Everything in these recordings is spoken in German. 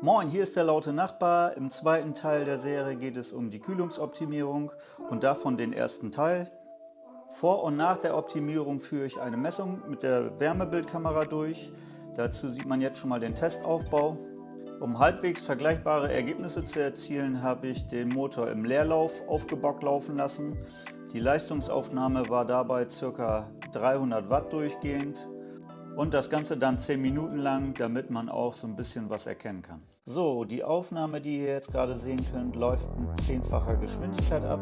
Moin, hier ist der laute Nachbar. Im zweiten Teil der Serie geht es um die Kühlungsoptimierung und davon den ersten Teil. Vor und nach der Optimierung führe ich eine Messung mit der Wärmebildkamera durch. Dazu sieht man jetzt schon mal den Testaufbau. Um halbwegs vergleichbare Ergebnisse zu erzielen, habe ich den Motor im Leerlauf aufgebockt laufen lassen. Die Leistungsaufnahme war dabei ca. 300 Watt durchgehend. Und das Ganze dann 10 Minuten lang, damit man auch so ein bisschen was erkennen kann. So, die Aufnahme, die ihr jetzt gerade sehen könnt, läuft mit 10-facher Geschwindigkeit ab.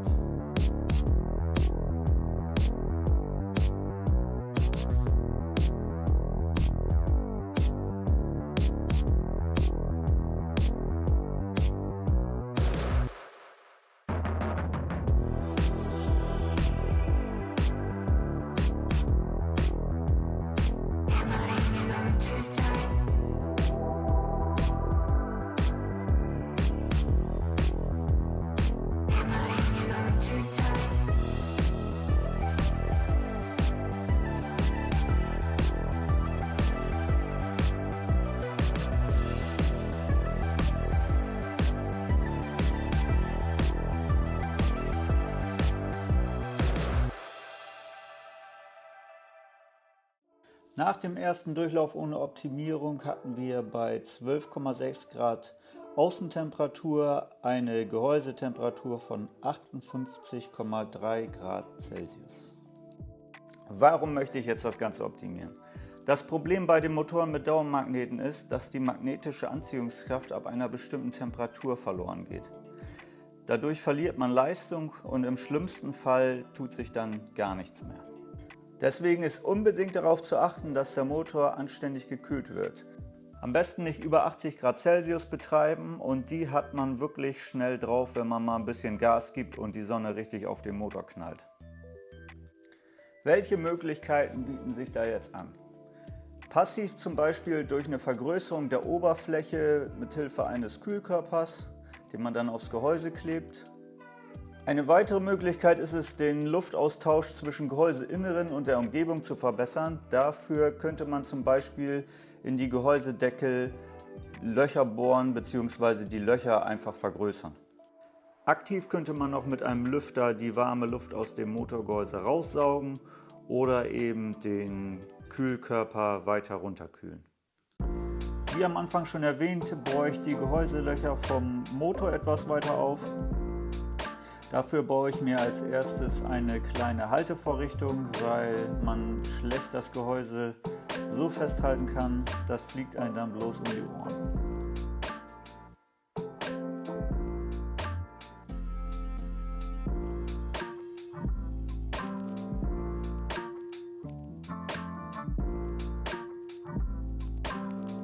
Nach dem ersten Durchlauf ohne Optimierung hatten wir bei 12,6 Grad Außentemperatur eine Gehäusetemperatur von 58,3 Grad Celsius. Warum möchte ich jetzt das Ganze optimieren? Das Problem bei den Motoren mit Dauermagneten ist, dass die magnetische Anziehungskraft ab einer bestimmten Temperatur verloren geht. Dadurch verliert man Leistung und im schlimmsten Fall tut sich dann gar nichts mehr. Deswegen ist unbedingt darauf zu achten, dass der Motor anständig gekühlt wird. Am besten nicht über 80 Grad Celsius betreiben und die hat man wirklich schnell drauf, wenn man mal ein bisschen Gas gibt und die Sonne richtig auf den Motor knallt. Welche Möglichkeiten bieten sich da jetzt an? Passiv zum Beispiel durch eine Vergrößerung der Oberfläche mit Hilfe eines Kühlkörpers, den man dann aufs Gehäuse klebt. Eine weitere Möglichkeit ist es, den Luftaustausch zwischen Gehäuseinneren und der Umgebung zu verbessern. Dafür könnte man zum Beispiel in die Gehäusedeckel Löcher bohren bzw. die Löcher einfach vergrößern. Aktiv könnte man noch mit einem Lüfter die warme Luft aus dem Motorgehäuse raussaugen oder eben den Kühlkörper weiter runterkühlen. Wie am Anfang schon erwähnt, bohre ich die Gehäuselöcher vom Motor etwas weiter auf. Dafür baue ich mir als erstes eine kleine Haltevorrichtung, weil man schlecht das Gehäuse so festhalten kann, das fliegt einem dann bloß um die Ohren.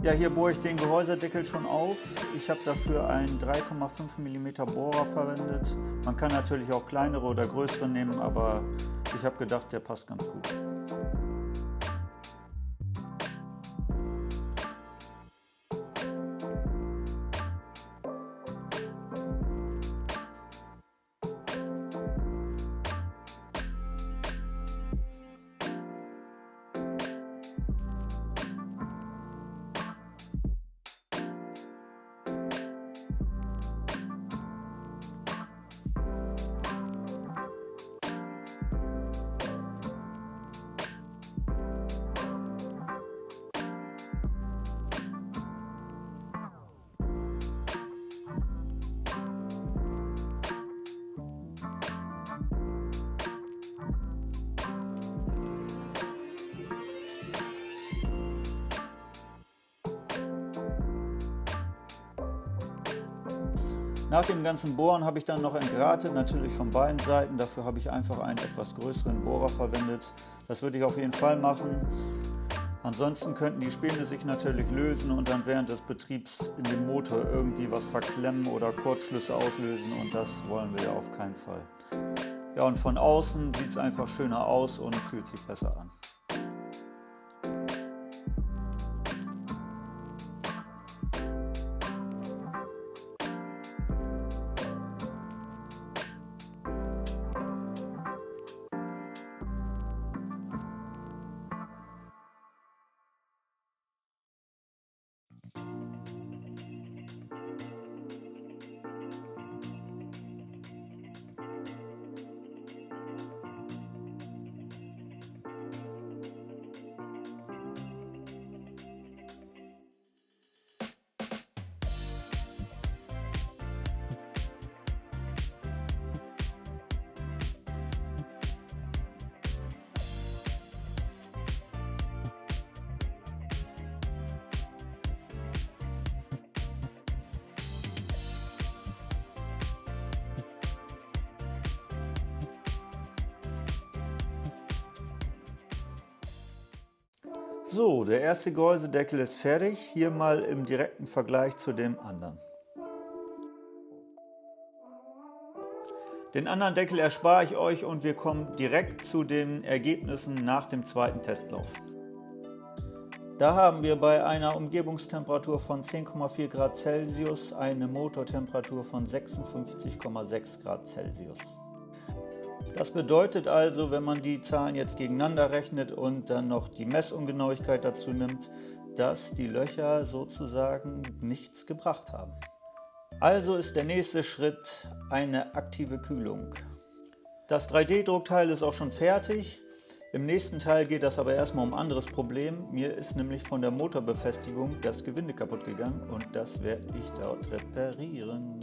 Ja, hier bohre ich den Gehäusedeckel schon auf. Ich habe dafür einen 3,5 mm Bohrer verwendet. Man kann natürlich auch kleinere oder größere nehmen, aber ich habe gedacht, der passt ganz gut. Nach dem ganzen Bohren habe ich dann noch entgratet, natürlich von beiden Seiten. Dafür habe ich einfach einen etwas größeren Bohrer verwendet. Das würde ich auf jeden Fall machen. Ansonsten könnten die Späne sich natürlich lösen und dann während des Betriebs in dem Motor irgendwie was verklemmen oder Kurzschlüsse auslösen und das wollen wir ja auf keinen Fall. Ja, und von außen sieht es einfach schöner aus und fühlt sich besser an. So, der erste Gehäusedeckel ist fertig. Hier mal im direkten Vergleich zu dem anderen. Den anderen Deckel erspare ich euch und wir kommen direkt zu den Ergebnissen nach dem zweiten Testlauf. Da haben wir bei einer Umgebungstemperatur von 10,4 Grad Celsius eine Motortemperatur von 56,6 Grad Celsius. Das bedeutet also, wenn man die Zahlen jetzt gegeneinander rechnet und dann noch die Messungenauigkeit dazu nimmt, dass die Löcher sozusagen nichts gebracht haben. Also ist der nächste Schritt eine aktive Kühlung. Das 3D-Druckteil ist auch schon fertig. Im nächsten Teil geht das aber erstmal um ein anderes Problem. Mir ist nämlich von der Motorbefestigung das Gewinde kaputt gegangen und das werde ich dort reparieren.